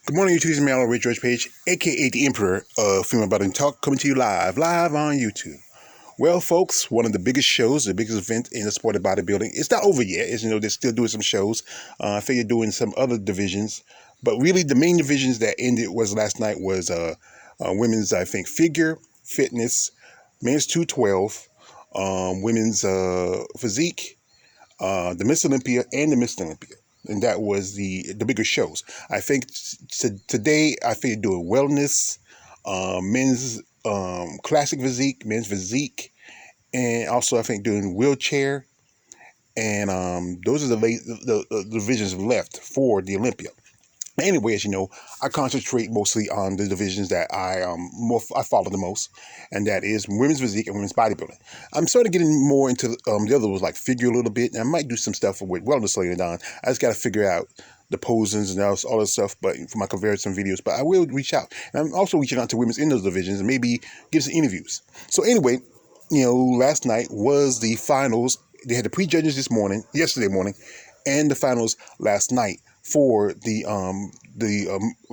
Good morning, YouTube. This is Mallory Ray George Page, aka the Emperor of Female Bodybuilding Talk, coming to you live on YouTube. Well, folks, one of the biggest shows, the biggest event in the sport of bodybuilding, it's not over yet. As you know, they're still doing some shows. I think they're doing some other divisions, but really the main divisions that ended was last night was women's, I think, figure, fitness, men's 212, women's physique, the Miss Olympia and the Miss Olympia. And that was the bigger shows. I think today, I think doing wellness, men's classic physique, men's physique, and also I think doing wheelchair. And those are the divisions left for the Olympia. Anyway, as you know, I concentrate mostly on the divisions that I follow the most, and that is women's physique and women's bodybuilding. I'm sort of getting more into the other ones, like figure a little bit, and I might do some stuff with wellness later on. I just got to figure out the poses and all that stuff, but for my comparison videos. But I will reach out, and I'm also reaching out to women's in those divisions and maybe give some interviews. So anyway, last night was the finals. They had the pre-judges yesterday morning, and the finals last night for the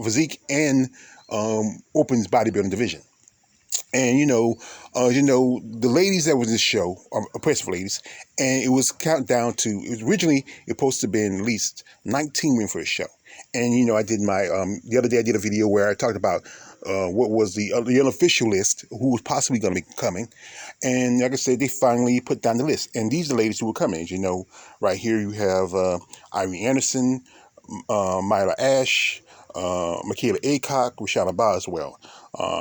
physique and opens bodybuilding division. And the ladies that was in this show are impressive ladies, and it was originally supposed to be at least 19 women for the show. And I did my the other day I did a video where I talked about what was the unofficial list, who was possibly going to be coming. And like I said, they finally put down the list, and these are the ladies who were coming. As you know, right here you have Irene Anderson, Myla Ash, Michaela Aycock, Rashana Boswell,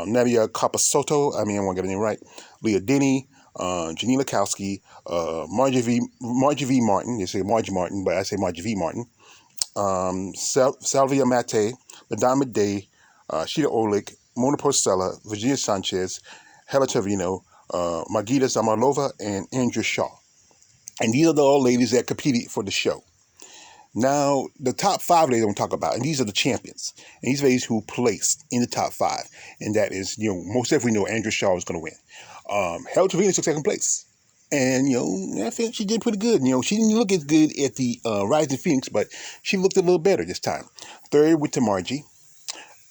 Nadia Capasoto, I won't get her name right, Leah Denny, Janine Lakowski, Margie V. Martin, they say Margie Martin, but I say Margie V. Martin, Salvia Mate, Madame Day, Sheeta Orlick, Mona Porcella, Virginia Sanchez, Hela Trevino, Margita Zamarlova, and Andrea Shaw. And these are all ladies that competed for the show. Now, the top 5 ladies I'm going to talk about, and these are the champions. And these ladies who placed in the top 5. And that is, most definitely know Andrea Shaw is going to win. Hela Trevino took second place. And, I think she did pretty good. She didn't look as good at the Rising Phoenix, but she looked a little better this time. Third went to Margie.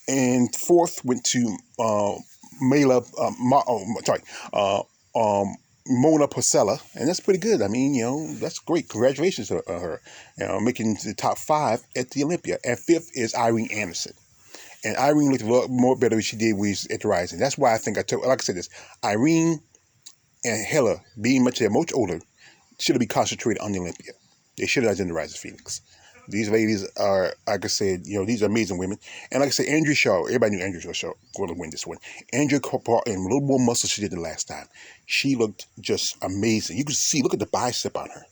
And fourth went to Mona Porcella, and that's pretty good. That's great. Congratulations to her, making the top 5 at the Olympia. And fifth is Irene Anderson. And Irene looked a lot more better than she did when she was at the Rising. That's why I think like I said this, Irene and Hela, being much older, should have been concentrated on the Olympia. They should have done the Rising Phoenix. These ladies are, like I said, these are amazing women. And like I said, Andrea Shaw, everybody knew Andrea Shaw going to win this one. Andrea brought in a little more muscle she did the last time. She looked just amazing. You can see, look at the bicep on her.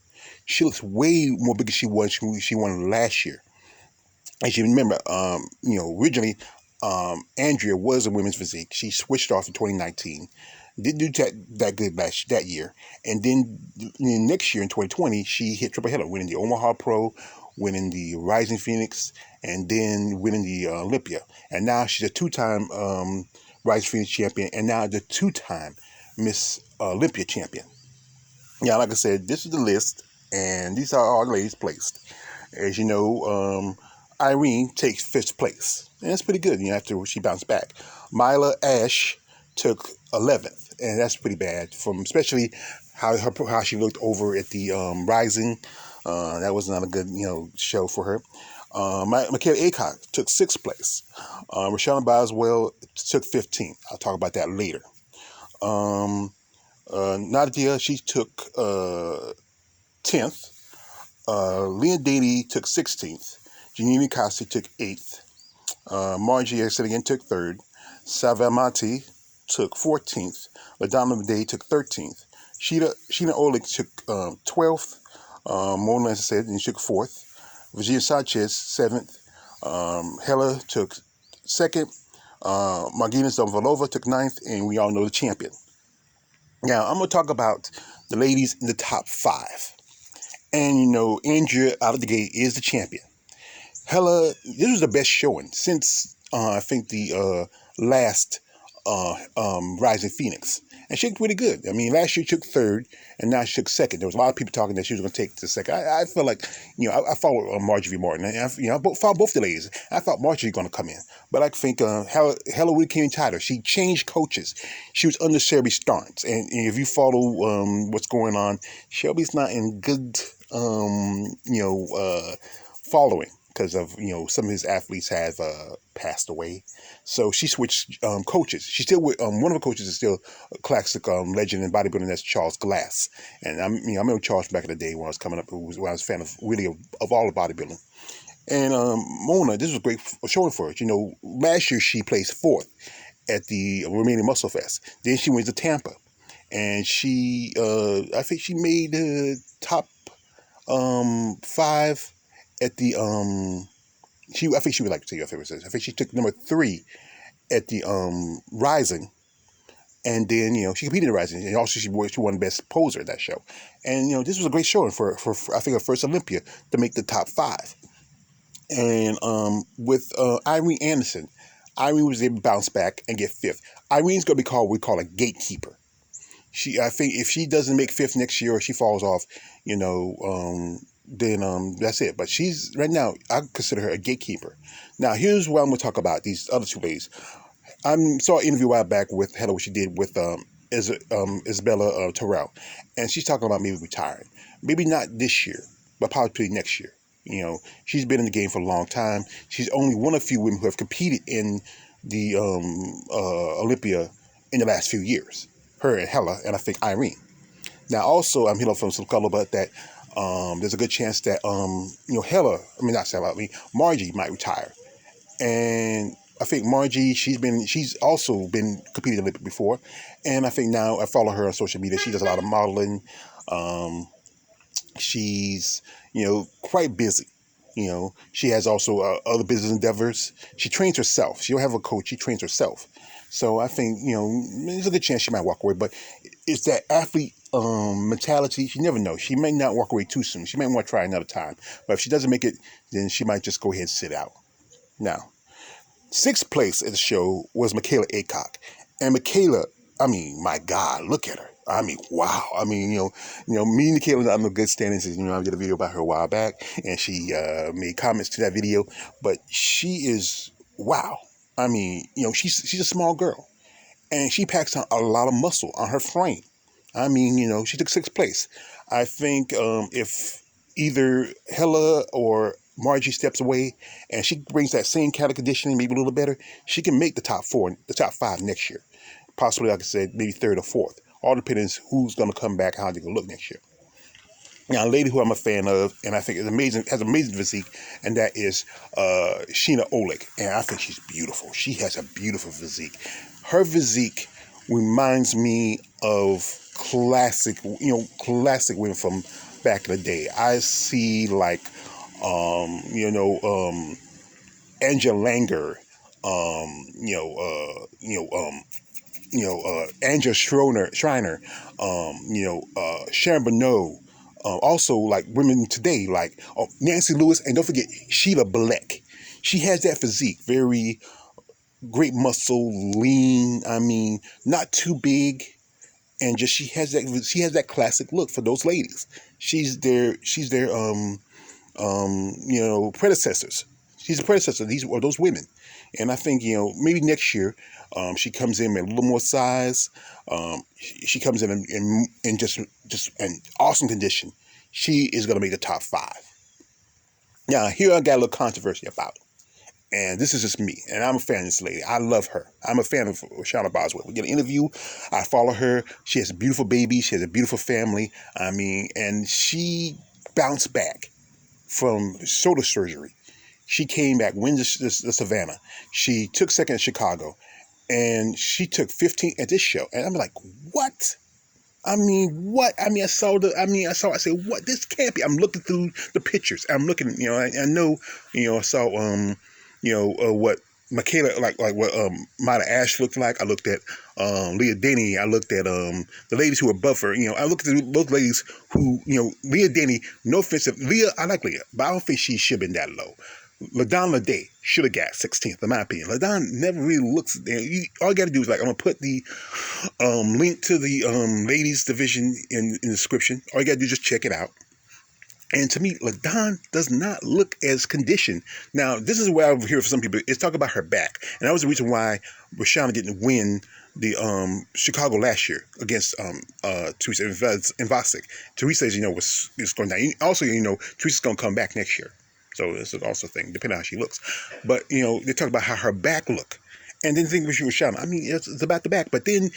She looks way more big than she won last year. As you remember, originally, Andrea was a women's physique. She switched off in 2019. Didn't do that good that year. And then next year in 2020, she hit triple header, winning the Omaha Pro, winning the Rising Phoenix, and then winning the Olympia. And now she's a 2-time Rising Phoenix champion, and now the 2-time Miss Olympia champion. Yeah, like I said, this is the list, and these are all the ladies placed. As you know, Irene takes 5th place, and that's pretty good. After she bounced back, Myla Ash took 11th, and that's pretty bad, especially how she looked over at the Rising. That was not a good show for her. Michaela Aycock took 6th place. Rashana Boswell took 15th. I'll talk about that later. Nadia, she took 10th. Leah Dady took 16th. Janine Lakowski took 8th. Margie, I said again, took 3rd. Savamati took 14th. Ladonna Day took 13th. Sheena Orlick took 12th. Mona, as I said, and she took 4th. Virginia Sanchez, 7th. Hela took 2nd. Margina Zamarlova took 9th, and we all know the champion. Now, I'm going to talk about the ladies in the top 5. And, Andrea out of the gate is the champion. Hela, this was the best showing since, I think, the last Rising Phoenix. and she looked really good. I mean, last year she took third, and now she took second. There was a lot of people talking that she was going to take the second. I felt like, I followed Marjorie Martin, and I followed both the ladies. I thought Marjorie was going to come in, but I think Hella really came tighter. She changed coaches. She was under Shelby Starnes, and if you follow what's going on, Shelby's not in good, following, because of some of his athletes have passed away. So she switched coaches. She's still with one of her coaches is still a classic legend in bodybuilding. That's Charles Glass, and I remember Charles back in the day when I was coming up. When I was a fan of really of all the bodybuilding. And Mona, this was a great showing for her. Last year she placed fourth at the Romanian Muscle Fest. Then she went to Tampa, and she I think she made the top 5 at the I think she would like to tell you her favorite says. I think she took number 3 at the Rising, and then she competed in Rising, and also she won Best Poser at that show. And this was a great showing for I think her first Olympia to make the top 5. And with Irene Anderson, Irene was able to bounce back and get 5th. Irene's going to be called what we call a gatekeeper. I think if she doesn't make 5th next year or she falls off, then that's it. But she's right now, I consider her a gatekeeper. Now, here's what I'm going to talk about these other 2 ladies. I saw an interview a while back with Heather, what she did with Isabella Terrell, and she's talking about maybe retiring. Maybe not this year, but probably next year. She's been in the game for a long time. She's only one of few women who have competed in the Olympia in the last few years. Her and Hella, and I think Irene. Now, also, I'm hearing from some color about that. There's a good chance that Margie might retire, and I think Margie, she's also been competing in the Olympic before, and I think now I follow her on social media. She does a lot of modeling. She's quite busy. She has also other business endeavors. She trains herself. She don't have a coach. She trains herself. So I think there's a good chance she might walk away. But it's that athlete mentality. You never know. She may not walk away too soon. She might want to try another time. But if she doesn't make it, then she might just go ahead and sit out. Now, 6th place at the show was Michaela Aycock. And Michaela, my God, look at her. Wow. Me and Michaela, I'm no good standings. I did a video about her a while back, and she made comments to that video. But she is, wow. She's a small girl, and she packs on a lot of muscle on her frame. She took 6th place. I think if either Hella or Margie steps away and she brings that same kind of conditioning, maybe a little better, she can make the top 4, the top 5 next year. Possibly, like I said, maybe 3rd or 4th. All depends who's going to come back, how they're going to look next year. Now, a lady who I'm a fan of, and I think is amazing, has amazing physique, and that is Sheena Olick. And I think she's beautiful. She has a beautiful physique. Her physique reminds me of classic women from back in the day. I see like, Angela Langer, Angela Schreiner, Sharon Bonneau, also like women today, like Nancy Lewis, and don't forget Sheila Black. She has that physique, very great muscle, lean. Not too big, and just she has that classic look for those ladies. She's their predecessors. She's a predecessor. These are those women. And I think, maybe next year, she comes in with a little more size. She comes in just an awesome condition. She is going to make the top 5. Now, here I got a little controversy about. And this is just me. And I'm a fan of this lady. I love her. I'm a fan of Shauna Boswell. We get an interview. I follow her. She has a beautiful baby. She has a beautiful family. And she bounced back from shoulder surgery. She came back, win the Savannah. She took 2nd in Chicago, and she took 15th at this show. And I'm like, what? What? I said, what? This can't be. I'm looking through the pictures. I'm looking, I know, I saw, what Michaela, like what Maya Ash looked like. I looked at Leah Denny. I looked at the ladies who were above her. I looked at those ladies who, Leah Denny, no offense, Leah, I like Leah, but I don't think she should have been that low. LaDonna Day should have got 16th, in my opinion. LaDonna never really looks. All you got to do is I'm gonna put the link to the ladies division in the description. All you got to do is just check it out. And to me, LaDonna does not look as conditioned. Now, this is where I've heard from some people. It's talking about her back, and that was the reason why Rashana didn't win the Chicago last year against Teresa Invasic. Teresa, as you know, was going down. Also, Teresa's going to come back next year. So this is also a thing, depending on how she looks. But, they talk about how her back look. And then think with Rashana. I mean, it's about the back. But then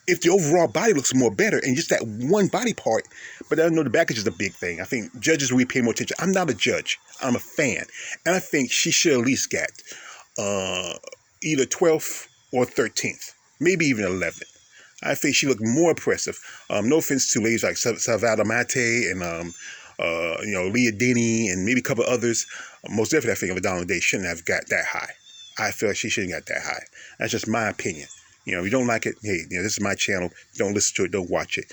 if the overall body looks more better and just that one body part, but I know the back is just a big thing. I think judges really pay more attention. I'm not a judge. I'm a fan. And I think she should at least get either 12th or 13th, maybe even 11th. I think she looked more impressive. No offense to ladies like Salvador Mate and, Leah Denny and maybe a couple others. Most definitely, I think LaDonna Day shouldn't have got that high. I feel like she shouldn't have got that high. That's just my opinion. If you don't like it, hey, this is my channel. Don't listen to it. Don't watch it.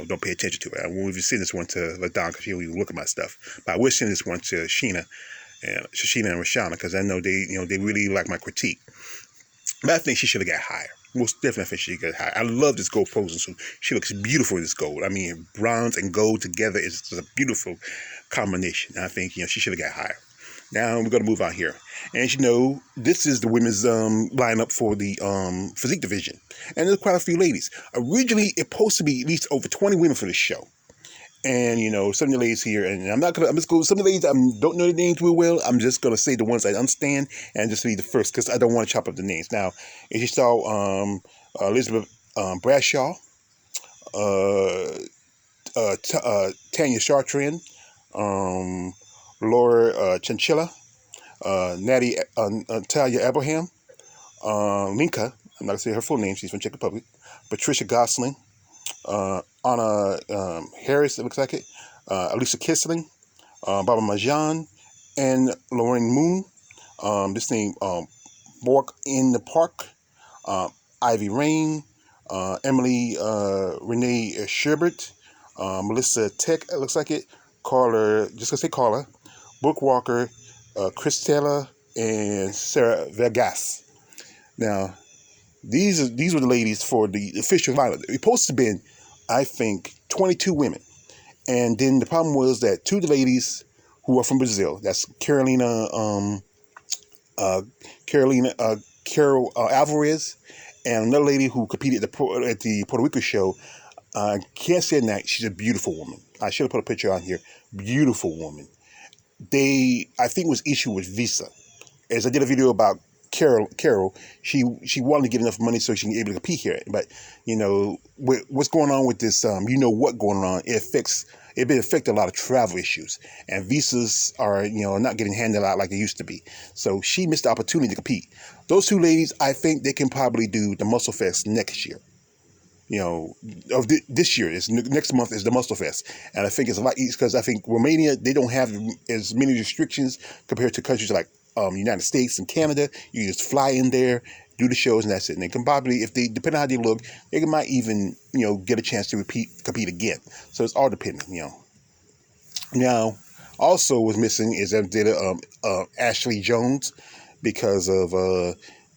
Don't pay attention to it. I won't even send this one to LaDonna because she don't even look at my stuff. But I will send this one to Shashina and Rashana because I know they really like my critique. But I think she should have got higher. Most definitely, I think she should have got higher. I love this gold posing suit. She looks beautiful in this gold. I mean, bronze and gold together is just a beautiful combination. I think she should have got higher. Now we're going to move on here. And as you know, this is the women's lineup for the physique division. And there's quite a few ladies. Originally, it's supposed to be at least over 20 women for this show. And, some of the ladies here, and I'm just going to, some of the ladies, I don't know the names real well. I'm just going to say the ones I understand and just read the first because I don't want to chop up the names. Now, as you saw, Elizabeth Bradshaw, Tanya Chartrand, Laura Chinchilla, Natalia Abraham, Linka, I'm not going to say her full name, she's from Czech Republic, Patricia Gosling, Anna Harris, it looks like it, Alicia Kissling, Baba Majan, and Lauren Moon, this name, Bork in the Park, Ivy Rain, Emily Renee Sherbert, Melissa Tech, it looks like it, Carla, just going to say Carla, Brooke Walker, Christella, and Sarah Vegas. Now, these were the ladies for the official lineup. It was supposed to have been, I think, 22 women. And then the problem was that two of the ladies who are from Brazil, that's Carol Alvarez, and another lady who competed at the Puerto Rico show, can't say that she's a beautiful woman. I should have put a picture on here. Beautiful woman. I think it was issue with visa. As I did a video about Carol, she wanted to get enough money so she can be able to compete here. But what's going on with this? What going on? It affect a lot of travel issues, and visas are not getting handed out like they used to be. So she missed the opportunity to compete. Those two ladies, I think they can probably do the Muscle Fest next year. Of this year, next month is the Muscle Fest, and I think it's a lot easier because I think Romania, they don't have as many restrictions compared to countries like United States and Canada. You just fly in there, do the shows, and that's it. And they can probably, if they depending on how they look, they might even get a chance to compete again. So it's all dependent. Now, also was missing is Ashley Jones because of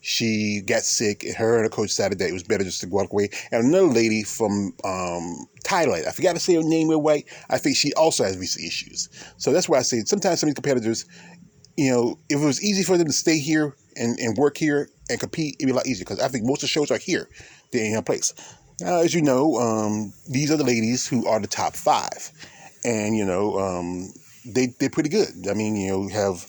she got sick, and her and her coach decided that it was better just to walk away. And another lady from Thailand, I forgot to say her name real right. I think she also has visa issues. So that's why I say sometimes some of these competitors, if it was easy for them to stay here and work here and compete, it'd be a lot easier because I think most of the shows are here. They're in a place. Now, as you know, these are the ladies who are the top 5. And, they're pretty good. I mean, you have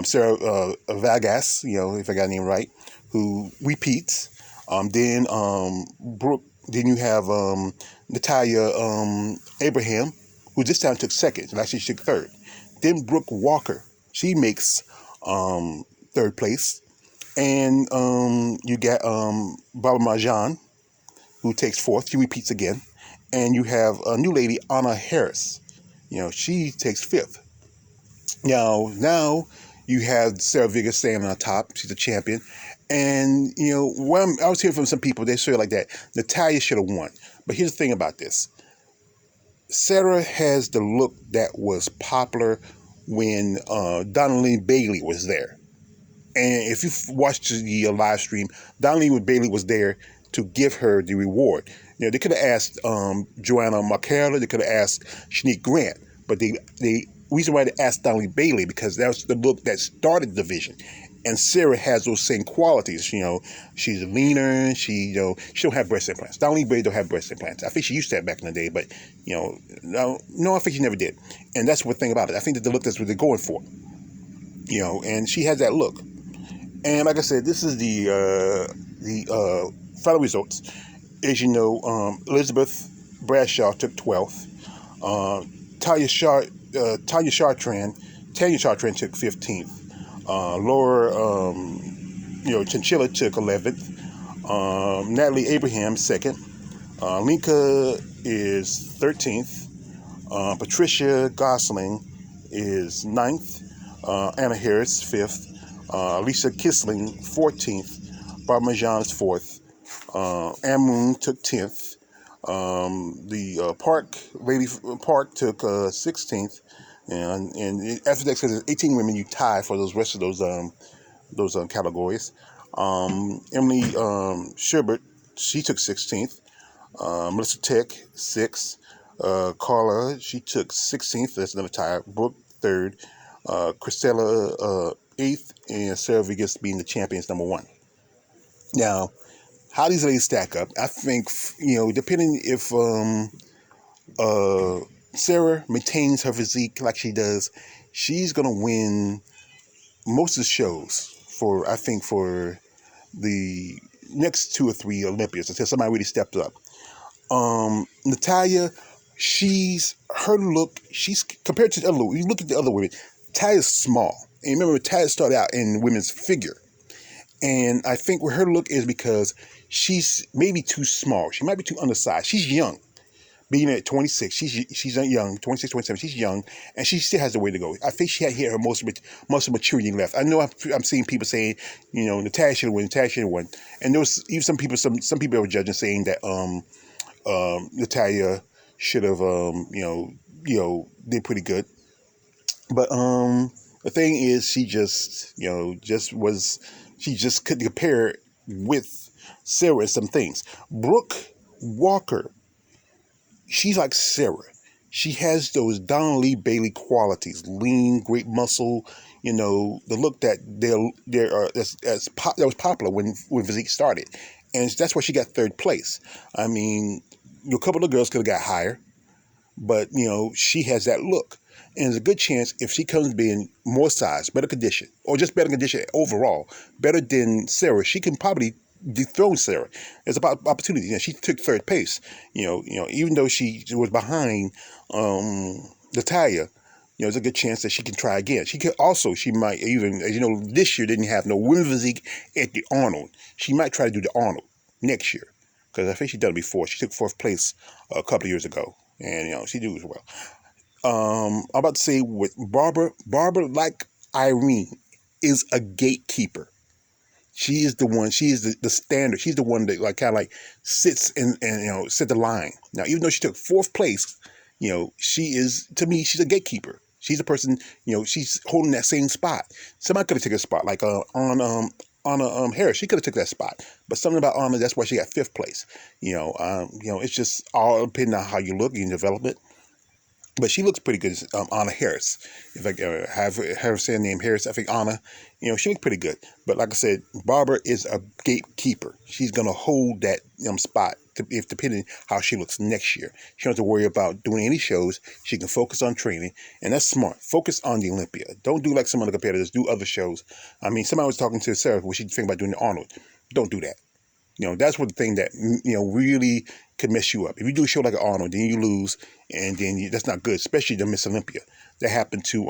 Sarah Vargas, if I got her name right, who repeats. Then Brooke. Then you have Natalia Abraham, who this time took second. And actually, she took third. Then Brooke Walker. She makes third place. And you got Baba Marjan, who takes fourth. She repeats again. And you have a new lady, Anna Harris. She takes fifth. Now you have Sarah Vega staying on top. She's a champion. And, when I was hearing from some people, they say like that, Natalia should have won. But here's the thing about this. Sarah has the look that was popular when Donnelly Bailey was there. And if you watched the live stream, Donnelly Bailey was there to give her the reward. They could have asked Joanna Marcella, they could have asked Shanique Grant, but the reason why they asked Donnelly Bailey, because that was the look that started the division. And Sarah has those same qualities. She's leaner. She don't have breast implants. Donnelly Bailey don't have breast implants. I think she used to have back in the day, but no, I think she never did. And that's the thing about it. I think that the look that's what they're going for. And she has that look. And like I said, this is the final results. As you know, Elizabeth Bradshaw took 12th. Tanya Chartrand took 15th. Laura, Chinchilla took 11th. Natalie Abraham 2nd. Linka is 13th. Patricia Gosling is 9th. Anna Harris 5th. Lisa Kisling 14th. Barbara John is 4th. Amoon took 10th. The Lady Park took 16th. And after that, because there's 18 women, you tie for those rest of those categories. Emily Sherbert, she took 16th. Melissa Tech 6th. Carla, she took 16th. That's another tie. Brooke 3rd. Christella 8th, and Sarah Vegas being the champions number 1. Now, how these ladies stack up, I think depending if Sarah maintains her physique like she does, she's gonna win most of the shows for the next 2 or 3 Olympias until somebody really steps up. Natalia, she's compared to the other. You look at the other women, Natalia's small. And remember, Natalia started out in women's figure. And I think where her look is because she's maybe too small. She might be too undersized. She's young. Being at 26, she's young, 26, 27, she's young, and she still has a way to go. I think she had hit her most of maturity left. I know I'm seeing people saying, Natalia should have won, and there was even some people were judging saying that Natalia should have did pretty good, but the thing is she just couldn't compare with Sarah in some things. Brooke Walker, she's like Sarah. She has those Donnelly Bailey qualities: lean, great muscle. The look that that was popular when physique started, and that's why she got 3rd place. I mean, a couple of girls could have got higher, but she has that look, and there's a good chance if she comes being more size, better condition, or just better condition overall, better than Sarah, she can probably dethrone Sarah. There's about opportunity. She took 3rd place. Even though she was behind Natalia, there's a good chance that she can try again. She might even, as this year didn't have no women's physique at the Arnold. She might try to do the Arnold next year, because I think she's done it before. She took 4th place a couple of years ago, and she did as well. I'm about to say with Barbara, like Irene, is a gatekeeper. She is the one. She is the standard. She's the one that kind of sits and set the line. Now, even though she took 4th place, she is, to me, she's a gatekeeper. She's a person. She's holding that same spot. Somebody could have taken a spot like Anna Harris. She could have took that spot, but something about Anna, that's why she got 5th place. It's just all depending on how you look and develop it. But she looks pretty good, Anna Harris. If I have her say her name Harris, I think Anna, she looks pretty good. But like I said, Barbara is a gatekeeper. She's going to hold that spot depending how she looks next year. She don't have to worry about doing any shows. She can focus on training, and that's smart. Focus on the Olympia. Don't do like some other competitors, do other shows. I mean, somebody was talking to Sarah, what she think about doing the Arnold. Don't do that. That's what the thing that, really could mess you up. If you do a show like an Arnold, then you lose, and then that's not good, especially the Miss Olympia. That happened to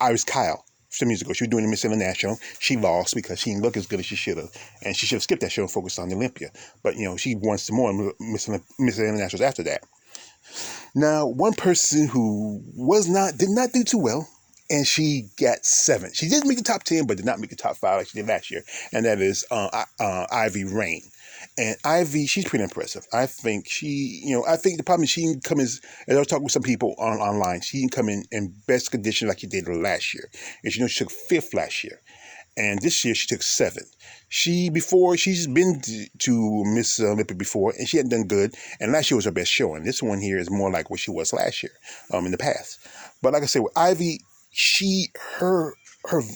Iris Kyle some years ago. She was doing the Miss International. She lost because she didn't look as good as she should have, and she should have skipped that show and focused on the Olympia. But she won some more Miss Internationals after that. Now, one person who did not do too well and she got 7. She didn't make the top 10, but did not make the top 5 like she did last year, and that is Ivy Rain. And Ivy, she's pretty impressive. I think I think the problem is she didn't come as I was talking with some people online, she didn't come in best condition like she did last year. And she took 5th last year. And this year she took 7th. She's been to Miss Olympia before, and she hadn't done good. And last year was her best showing. This one here is more like what she was last year, in the past. But like I said, with Ivy, her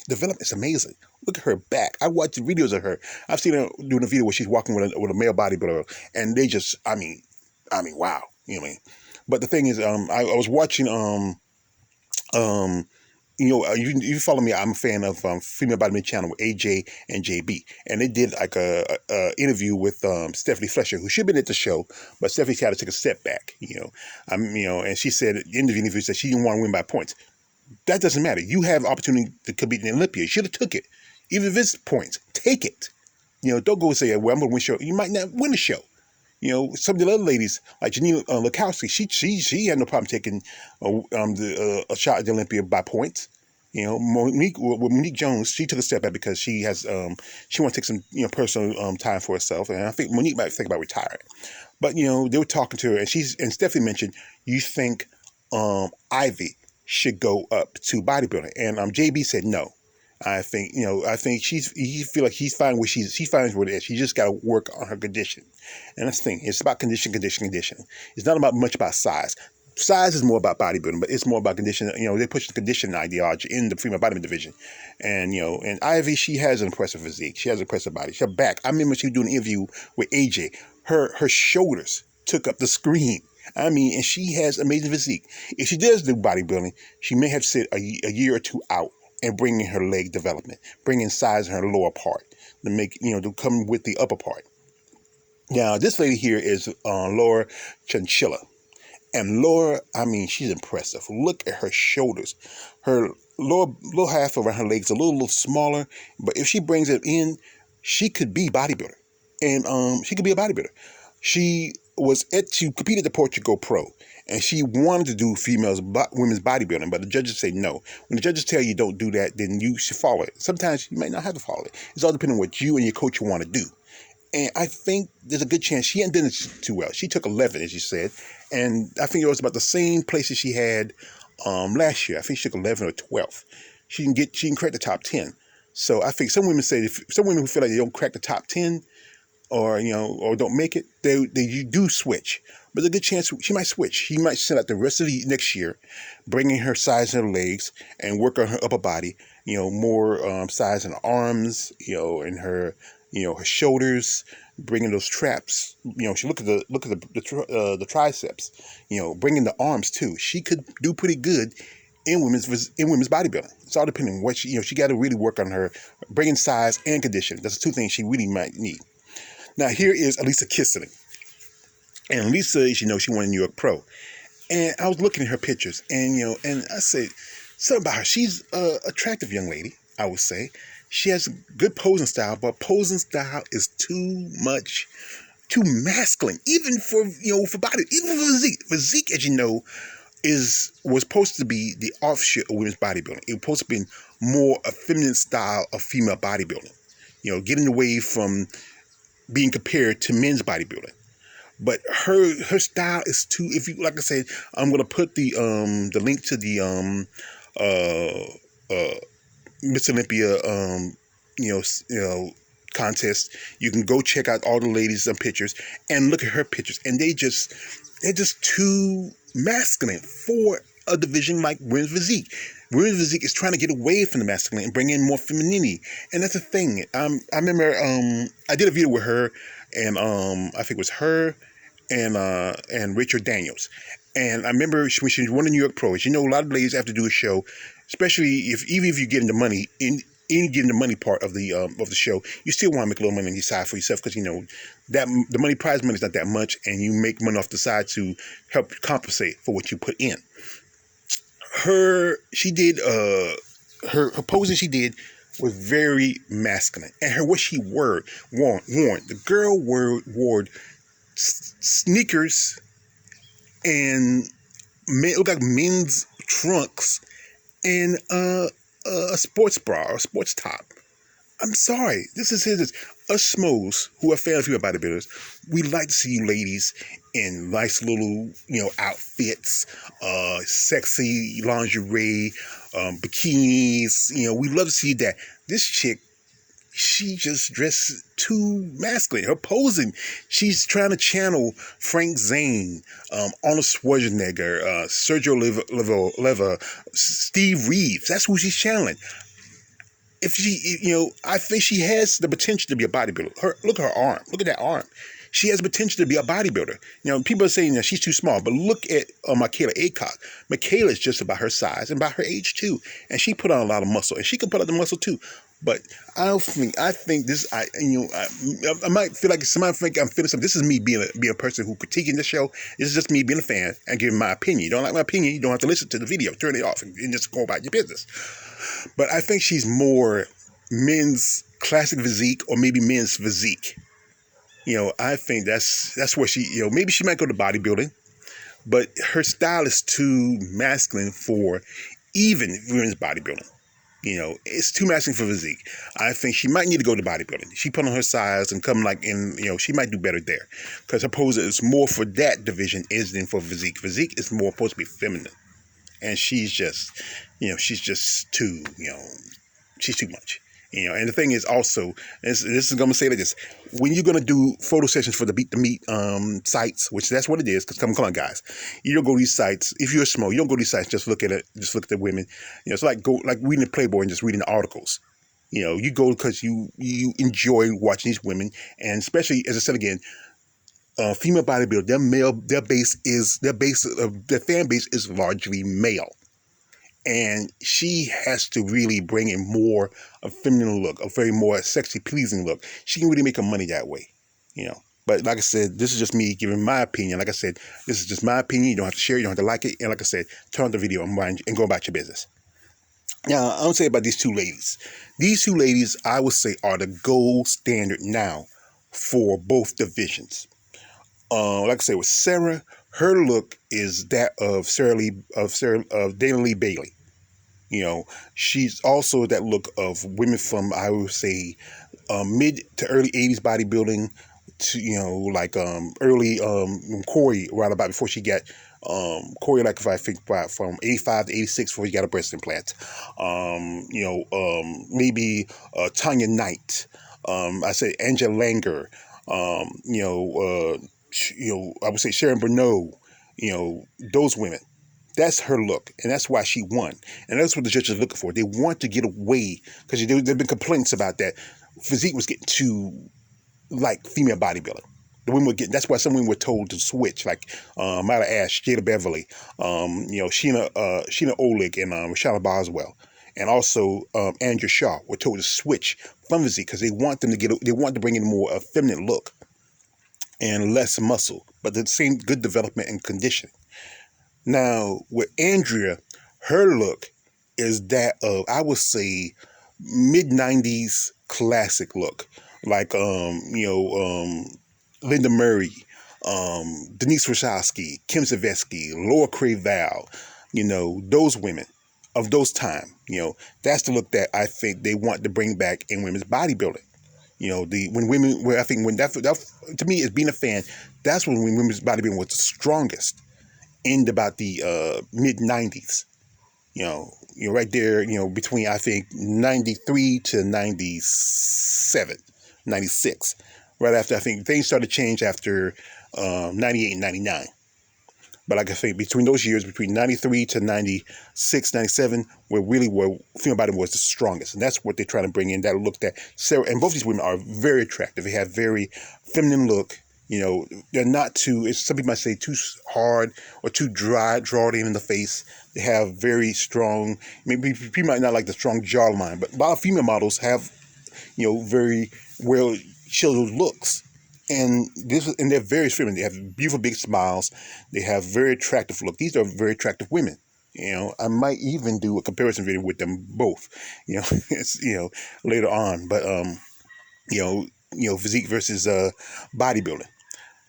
development is amazing. Look at her back. I watched videos of her. I've seen her doing a video where she's walking with a male bodybuilder, and they just, wow. You know what I mean? But the thing is, I was watching, you follow me. I'm a fan of Female Bodybuilding Channel with AJ and JB, and they did like a interview with Stephanie Fletcher, who should have been at the show, but Stephanie had to take a step back. And she said in the interview that she didn't want to win by points. That doesn't matter. You have opportunity to compete in Olympia. You should have took it, even if it's points. Take it. Don't go and say, "Well, I'm going to win the show." You might not win the show. Some of the other ladies, like Janine Lukowski, she had no problem taking a shot at the Olympia by points. Monique Jones, she took a step back because she has she wants to take some personal time for herself, and I think Monique might think about retiring. But they were talking to her, and Stephanie mentioned, you think Ivy should go up to bodybuilding, and JB said no. I think he feel like he's fine where she's fine where it is. She just got to work on her condition, and that's the thing. It's about condition. It's not much about size. Size is more about bodybuilding, but it's more about condition. They push the condition ideology in the female bodybuilding division, and and Ivy, she has an impressive physique. She has an impressive body. Her back. I remember she was doing an interview with AJ. Her shoulders took up the screen. And she has amazing physique. If she does do bodybuilding, she may have to sit a year or 2 out and bring in her leg development, bring in size in her lower part to make, to come with the upper part. Now, this lady here is Laura Chinchilla. And Laura, she's impressive. Look at her shoulders. Her lower half around her legs a little smaller, but if she brings it in, she could be bodybuilder. And she could be a bodybuilder. She competed at the Portugal Pro, and she wanted to do women's bodybuilding, but the judges say no. When the judges tell you don't do that, then you should follow it. Sometimes you might not have to follow it. It's all depending on what you and your coach want to do. And I think there's a good chance she hadn't done it too well. She took 11, as you said, and I think it was about the same places she had last year. I think she took 11 or 12. She can crack the top 10. So I think some women who feel like they don't crack the top 10, or don't make it, you do switch. But there's a good chance she might switch. She might send out the rest of the next year, bringing her size in her legs and work on her upper body. More size in her arms. In her her shoulders, bringing those traps. She look at the triceps. Bringing the arms too. She could do pretty good in women's bodybuilding. It's all depending on what she got to really work on her bringing size and condition. That's the 2 things she really might need. Now, here is Elisa Kissling. And Lisa, as you know, she won a New York Pro. And I was looking at her pictures, and, and I said something about her. She's an attractive young lady, I would say. She has good posing style, but posing style is too masculine, even for body, even for physique. Physique, as you know, was supposed to be the offshoot of women's bodybuilding. It was supposed to be more a feminine style of female bodybuilding. Getting away from being compared to men's bodybuilding. But her style is too, if you, like I said, I'm going to put the link to the Miss Olympia contest. You can go check out all the ladies' pictures and look at her pictures, and they're just too masculine for a division like women's physique. Women's physique is trying to get away from the masculine and bring in more femininity, and that's the thing. I remember I did a video with her, and I think it was her and Richard Daniels, and I remember when she won the New York Pro. A lot of ladies have to do a show, especially if you get into money getting the money part of the show, you still want to make a little money on the side for yourself, because that the prize money is not that much, and you make money off the side to help compensate for what you put in. Her posing she did was very masculine, and what she wore. The girl wore sneakers and looked like men's trunks in a sports bra or a sports top. I'm sorry. This is his. Us schmoes who are fans of female bodybuilders, we like to see you ladies in nice little, outfits, sexy lingerie, bikinis. We love to see that. This chick, she just dressed too masculine. Her posing, she's trying to channel Frank Zane, Arnold Schwarzenegger, Sergio Leva, Steve Reeves. That's who she's channeling. If she, I think she has the potential to be a bodybuilder. Look at her arm. Look at that arm. She has potential to be a bodybuilder. People are saying that she's too small, but look at Michaela Aycock. Michaela is just about her size and about her age too, and she put on a lot of muscle, and she can put on the muscle too. But I think this. I might feel like somebody think I'm feeling something. This is me being a person who critiquing the show. This is just me being a fan and giving my opinion. You don't like my opinion, you don't have to listen to the video. Turn it off and just go about your business. But I think she's more men's classic physique or maybe men's physique. I think that's where she, maybe she might go to bodybuilding, but her style is too masculine for even women's bodybuilding. It's too masculine for physique. I think she might need to go to bodybuilding. She put on her size and come she might do better there. Because her pose is more for that division than for physique. Physique is more supposed to be feminine. And she's just, she's just too, she's too much. And the thing is also, this is going to say like this, when you're going to do photo sessions for the Beat the Meat sites, which that's what it is, because come on guys, you don't go to these sites, if you're small, you don't go to these sites, just look at it, just look at the women. It's like reading the Playboy and just reading the articles. You go because you enjoy watching these women, and especially, as I said again, female bodybuilder, their fan base is largely male. And she has to really bring in more a feminine look, a very more sexy, pleasing look. She can really make her money that way, But like I said, this is just me giving my opinion. Like I said, this is just my opinion. You don't have to share it. You don't have to like it. And like I said, turn on the video and go about your business. Now, I want to say about these two ladies. These two ladies, I would say, are the gold standard now for both divisions. Like I said, with Sarah, her look is that of Dana Lee Bailey. She's also that look of women from, I would say, mid to early 80s bodybuilding to, early Corey, right about before she got Corey, like if I think about from 85 to 86 before he got a breast implant. Maybe Tanya Knight. I say Angela Langer. I would say Sharon Bernot. Those women. That's her look, and that's why she won. And that's what the judges are looking for. They want to get away, because there have been complaints about that. Physique was getting too like female bodybuilding. The women were getting, that's why some women were told to switch, like Myla Ash, Jada Beverly, Sheena Olick, and Rashana Boswell. And also Andrew Shaw were told to switch from physique because they want to bring in more a feminine look and less muscle, but the same good development and conditioning. Now, with Andrea, her look is that of, I would say, mid-90s classic look. Like, Linda Murray, Denise Rashowski, Kim Zavetsky, Laura Craval, those women of those time. That's the look that I think they want to bring back in women's bodybuilding. That to me, as being a fan, that's when women's bodybuilding was the strongest. In about the mid 90s, right there, between I think 93 to 97, 96, right after I think things started to change after 98 and 99. But like I say, between those years, between 93 to 96, 97, where female body was the strongest. And that's what they're trying to bring in, that look that Sarah, and both these women are very attractive. They have very feminine look. They're not too, some people might say too hard or too drawn in the face. They have very strong, maybe people might not like the strong jawline, but a lot of female models have, very well chiseled looks. And they're very feminine. They have beautiful big smiles. They have very attractive look. These are very attractive women. I might even do a comparison video with them both. It's later on. But physique versus bodybuilding.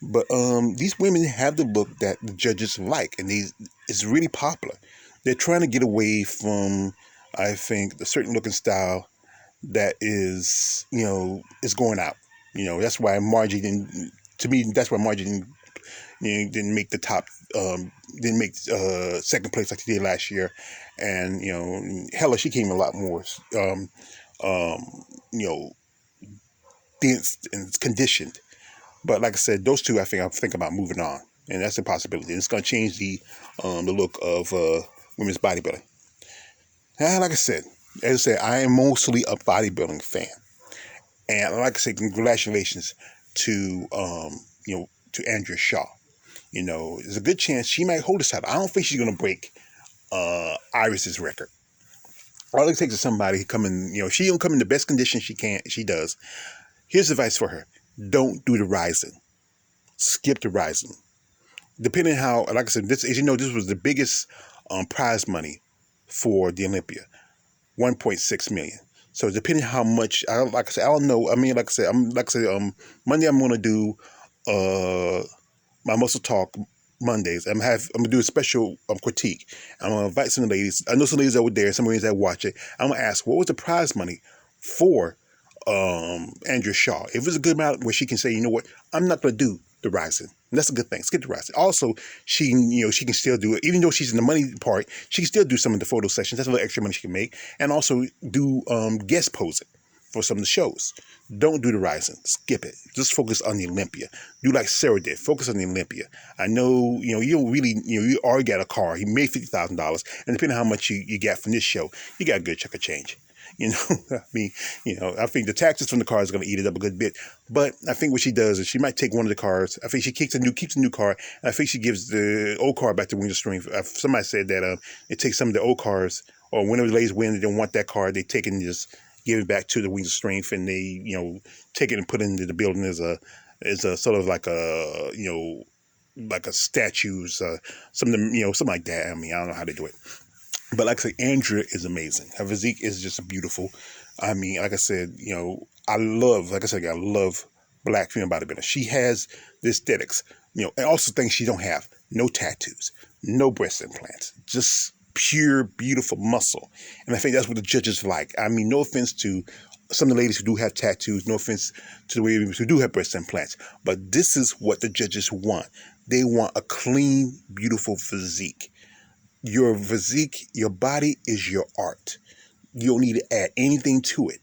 But these women have the look that the judges like, and it's really popular. They're trying to get away from, I think, the certain looking style that is going out. That's why Margie didn't. To me, that's why Margie didn't make the top, didn't make second place like she did last year, and Hella, she came a lot more, um, you know, dense and conditioned. But like I said, those two, I'm thinking about moving on, and that's a possibility. It's going to change the look of women's bodybuilding. And like I said, I am mostly a bodybuilding fan, and like I said, congratulations to to Andrea Shaw. There's a good chance she might hold this title. I don't think she's going to break Iris's record. All it takes is somebody who come in. She don't come in the best condition she does. Here's advice for her: don't do the rising. Skip the rising. Depending how, like I said, this was the biggest prize money for the Olympia, 1.6 million. So depending how much, like I said, I don't know. I mean, Monday I'm going to do my muscle talk Mondays. I'm gonna do a special critique. I'm gonna invite some ladies. I know some ladies over there, some ladies that watch it. I'm gonna ask, what was the prize money for Andrea Shaw? If it's a good amount where she can say, you know what, I'm not gonna do the rising. And that's a good thing. Skip the rising. Also, she can still do it, even though she's in the money part. She can still do some of the photo sessions. That's a little extra money she can make, and also do guest posing for some of the shows. Don't do the rising. Skip it. Just focus on the Olympia. Do like Sarah did. Focus on the Olympia. I know, you don't really, you already got a car. You made $50,000. And depending on how much you get from this show, you got a good chunk of change. I mean, I think the taxes from the car is going to eat it up a good bit. But I think what she does is she might take one of the cars. I think she keeps a new car. And I think she gives the old car back to Winter Strength. Somebody said that it takes some of the old cars, or whenever the ladies win, they don't want that car. They take it and just give it back to the Wings of Strength, and they, take it and put it into the building as a sort of like a, like a statues, something like that. I mean, I don't know how they do it, but like I say, Andrea is amazing. Her physique is just beautiful. I mean, like I said, I love black female bodybuilding. She has the aesthetics, and also things she don't have: no tattoos, no breast implants, just pure, beautiful muscle. And I think that's what the judges like. I mean, no offense to some of the ladies who do have tattoos, no offense to the ladies who do have breast implants, but this is what the judges want. They want a clean, beautiful physique. Your physique, your body is your art. You don't need to add anything to it.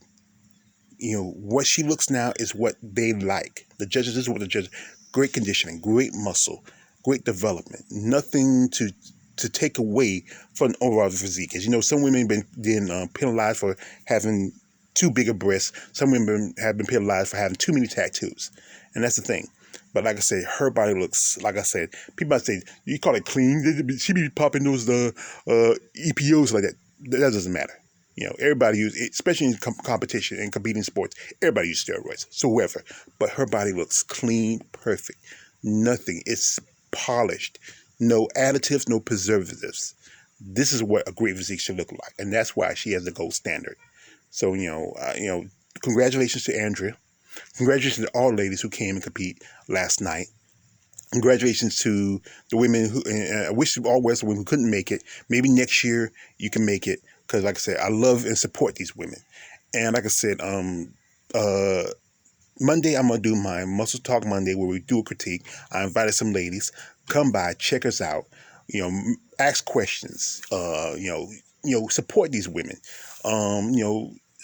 What she looks now is what they like. The judges, this is what the judges, great conditioning, great muscle, great development, nothing to take away from overall physique. As you know, some women have been penalized for having too big a breasts. Some women have been penalized for having too many tattoos. And that's the thing. But like I said, her body looks, like I said, people might say, you call it clean. She be popping those EPOs like that. That doesn't matter. Everybody uses, especially in competition and competing sports, everybody uses steroids. So whoever. But her body looks clean, perfect. Nothing. It's polished. No additives, no preservatives. This is what a great physique should look like. And that's why she has the gold standard. So, congratulations to Andrea. Congratulations to all ladies who came and compete last night. Congratulations to the women who, I wish all West women who couldn't make it. Maybe next year you can make it. Because like I said, I love and support these women. And like I said, Monday I'm going to do my Muscle Talk Monday where we do a critique. I invited some ladies. Come by, check us out. Ask questions. Support these women.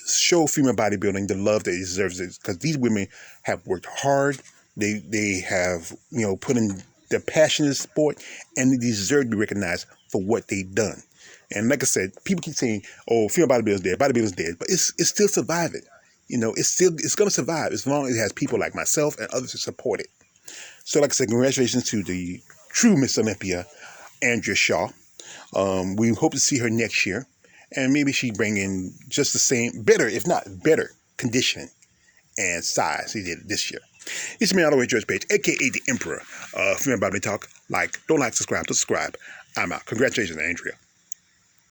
Show female bodybuilding the love that it deserves, because these women have worked hard. They have put in their passion in the sport, and they deserve to be recognized for what they've done. And like I said, people keep saying, "Oh, female bodybuilding's dead," but it's still surviving. It's going to survive as long as it has people like myself and others to support it. So, like I said, congratulations to the true Miss Olympia, Andrea Shaw. We hope to see her next year, and maybe she bring in just the same, better, if not better, conditioning and size he did this year. It's me, all the way George Page, aka the Emperor. Female Bodybuilding Talk. Don't like, subscribe, subscribe. I'm out. Congratulations, Andrea.